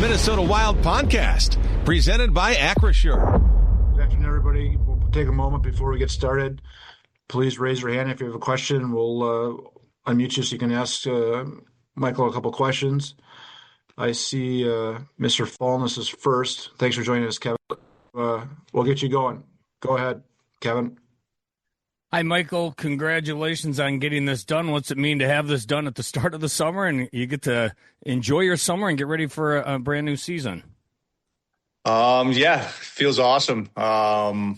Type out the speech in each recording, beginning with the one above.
Minnesota Wild podcast, presented by Acrisure. Good afternoon, everybody. We'll take a moment before we get started. Please raise your hand if you have a question. We'll unmute you so you can ask Michael a couple questions. I see Mr. Fallness is first. Thanks for joining us, Kevin. We'll get you going. Go ahead, Kevin. Hi, Michael. Congratulations on getting this done. What's it mean to have this done at the start of the summer and you get to enjoy your summer and get ready for a brand new season? Yeah, feels awesome. I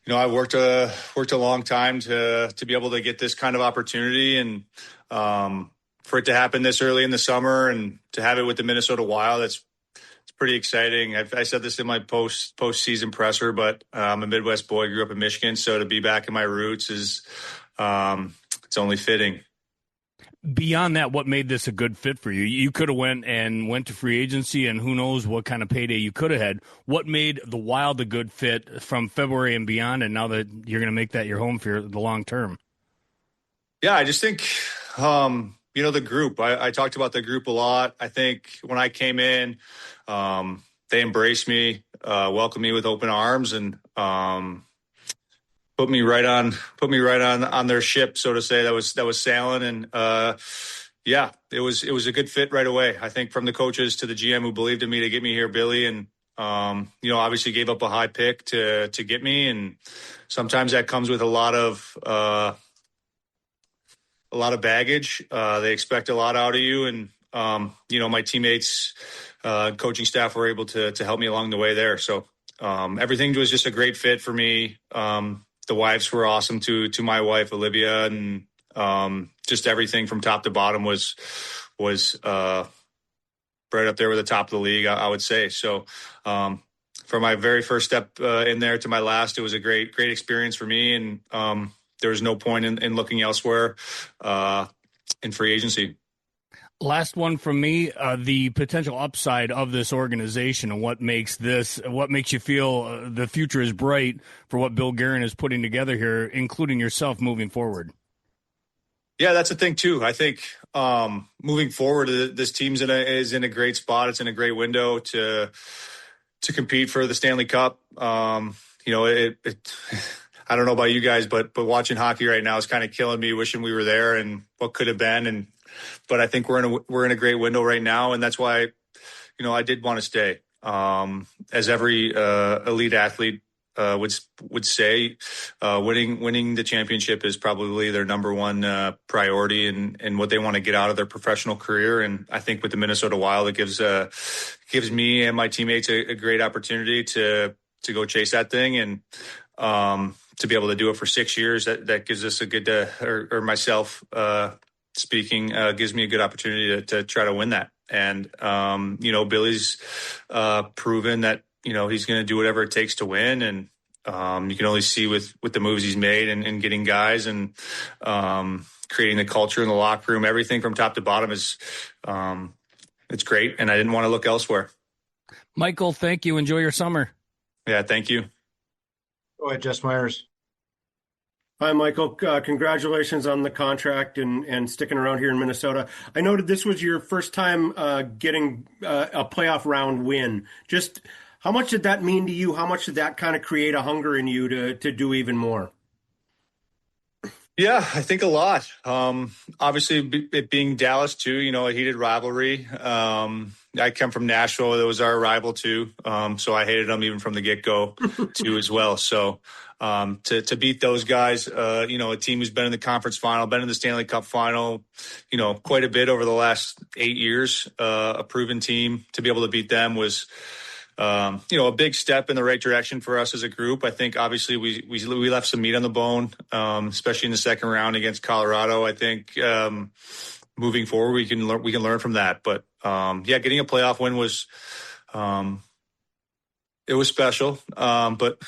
worked a long time to be able to get this kind of opportunity, and for it to happen this early in the summer and to have it with the Minnesota Wild, it's pretty exciting. I said this in my post-season presser, but I'm a Midwest boy, grew up in Michigan, so to be back in my roots is it's only fitting. Beyond that, what made this a good fit for you? You could have went to free agency, and who knows what kind of payday you could have had. What made the Wild a good fit from February and beyond, and now that you're going to make that your home for the long term? Yeah, I just think, the group. I talked about the group a lot. I think when I came in, they embraced me, welcomed me with open arms, and put me right on their ship, so to say, that was sailing. And it was a good fit right away. I think from the coaches to the GM who believed in me to get me here, Billy, and obviously gave up a high pick to get me. And sometimes that comes with a lot of baggage. They expect a lot out of you, and my teammates, coaching staff were able to help me along the way there. So everything was just a great fit for me. The wives were awesome to my wife, Olivia, and just everything from top to bottom was right up there with the top of the league, I would say. So from my very first step in there to my last, it was a great experience for me, and there was no point in looking elsewhere in free agency. Last one from me, the potential upside of this organization and what makes you feel the future is bright for what Bill Guerin is putting together here, including yourself moving forward. Yeah, that's the thing too. I think moving forward, this team's is in a great spot. It's in a great window to compete for the Stanley Cup. I don't know about you guys, but watching hockey right now is kind of killing me, wishing we were there and what could have been. But I think we're in a great window right now, and that's why, I did want to stay. As every elite athlete would say, winning the championship is probably their number one priority and what they want to get out of their professional career. And I think with the Minnesota Wild, it gives me and my teammates a great opportunity to go chase that thing, and to be able to do it for 6 years. That gives us a good or myself. Speaking gives me a good opportunity to try to win that. And, Billy's proven that, he's going to do whatever it takes to win. And you can only see with the moves he's made and getting guys and creating the culture in the locker room, everything from top to bottom is it's great. And I didn't want to look elsewhere. Michael, thank you. Enjoy your summer. Yeah, thank you. Go ahead, Jess Myers. Hi, Michael. Congratulations on the contract and sticking around here in Minnesota. I noted this was your first time getting a playoff round win. Just how much did that mean to you? How much did that kind of create a hunger in you to do even more? Yeah, I think a lot. Obviously, it being Dallas too, a heated rivalry. I come from Nashville. It was our rival too. So I hated them even from the get-go too as well. So to beat those guys, a team who's been in the conference final, been in the Stanley Cup final, quite a bit over the last 8 years, a proven team, to be able to beat them was, a big step in the right direction for us as a group. I think obviously we left some meat on the bone, especially in the second round against Colorado. I think moving forward we can learn from that. But getting a playoff win was it was special. But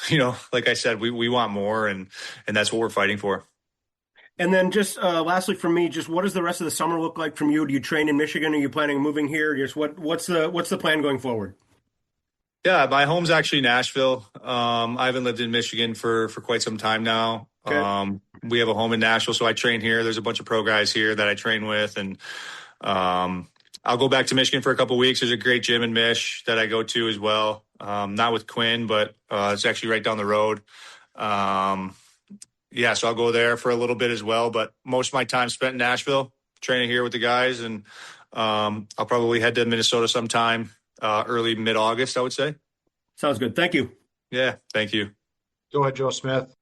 like I said, we want more, and that's what we're fighting for. And then just lastly from me, just what does the rest of the summer look like from you? Do you train in Michigan? Are you planning on moving here? Just what's the plan going forward? Yeah, my home's actually Nashville. I haven't lived in Michigan for quite some time now. Okay. We have a home in Nashville, so I train here. There's a bunch of pro guys here that I train with, and I'll go back to Michigan for a couple of weeks. There's a great gym in Mich that I go to as well. Not with Quinn, but it's actually right down the road. So I'll go there for a little bit as well. But most of my time spent in Nashville, training here with the guys, and I'll probably head to Minnesota sometime early mid-August, I would say. Sounds good. Thank you. Yeah, thank you. Go ahead, Joe Smith.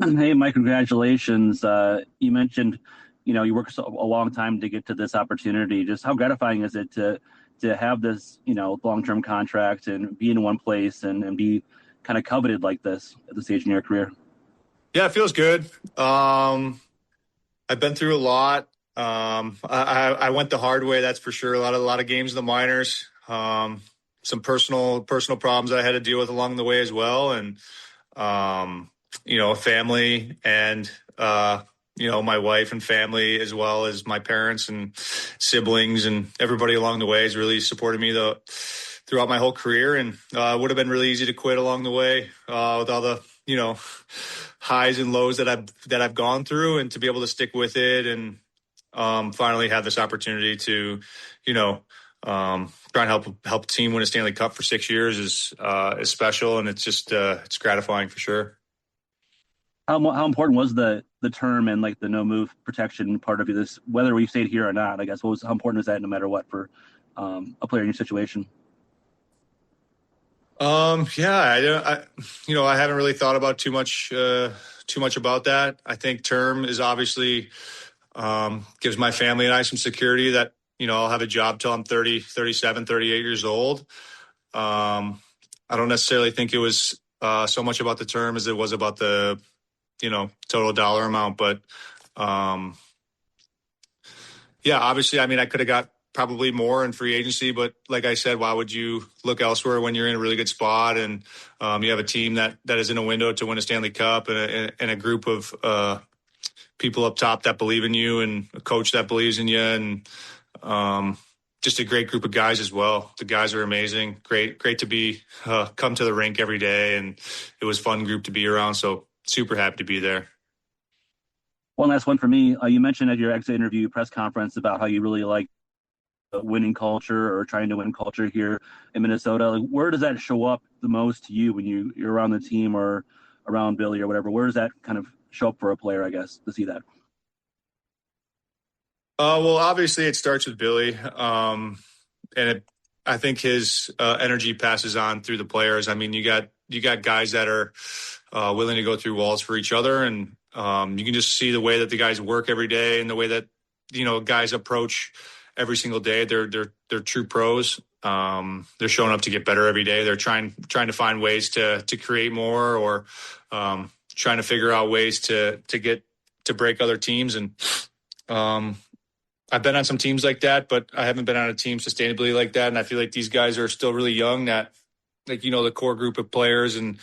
Hey, Mike, congratulations. You mentioned, you worked a long time to get to this opportunity. Just how gratifying is it to have this, long-term contract and be in one place and be kind of coveted like this at this stage in your career? Yeah, it feels good. I've been through a lot. I went the hard way, that's for sure. A lot of games in the minors. Some personal problems I had to deal with along the way as well, and family and my wife and family, as well as my parents and siblings and everybody along the way has really supported me throughout my whole career. And it would have been really easy to quit along the way with all the highs and lows that I've gone through, and to be able to stick with it and finally have this opportunity to try and help the team win a Stanley Cup for 6 years is special, and it's just it's gratifying for sure. How important was the term and like the no move protection part of this, whether we stayed here or not? I guess how important is that no matter what for a player in your situation? I haven't really thought about too much about that. I think term is obviously gives my family and I some security that, I'll have a job till I'm 30, 37, 38 years old. I don't necessarily think it was so much about the term as it was about the, total dollar amount. But obviously, I could have got probably more in free agency, but like I said, why would you look elsewhere when you're in a really good spot and you have a team that is in a window to win a Stanley Cup and a group of people up top that believe in you and a coach that believes in you and just a great group of guys as well. The guys are amazing. Great to be come to the rink every day, and it was a fun group to be around. So super happy to be there. One last one for me. You mentioned at your exit interview press conference about how you really like winning culture or trying to win culture here in Minnesota. Like, where does that show up the most to you when you're around the team or around Billy or whatever? Where does that kind of show up for a player, I guess, to see that? Well, obviously it starts with Billy. I think his energy passes on through the players. You got guys that are willing to go through walls for each other, and you can just see the way that the guys work every day and the way that guys approach every single day. They're true pros. They're showing up to get better every day. They're trying to find ways to create more, or trying to figure out ways to break other teams. And I've been on some teams like that, but I haven't been on a team sustainably like that. And I feel like these guys are still really young, that the core group of players and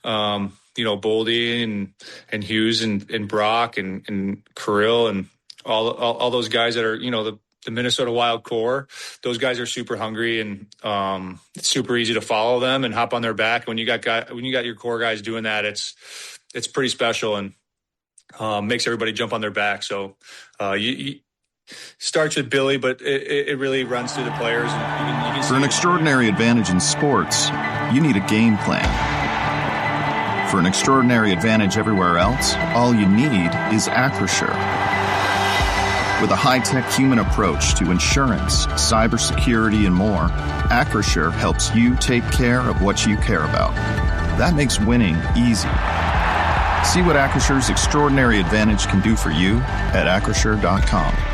Boldy and Hughes and Brock and Kirill and all those guys that are, the Minnesota Wild core. Those guys are super hungry, and it's super easy to follow them and hop on their back. When you got your core guys doing that, it's pretty special and makes everybody jump on their back. So you starts with Billy, but it really runs through the players. And you can For an extraordinary advantage in sports, you need a game plan. For an extraordinary advantage everywhere else, all you need is Acrisure. With a high-tech human approach to insurance, cybersecurity, and more, Acrisure helps you take care of what you care about. That makes winning easy. See what Acrisure's extraordinary advantage can do for you at Acrisure.com.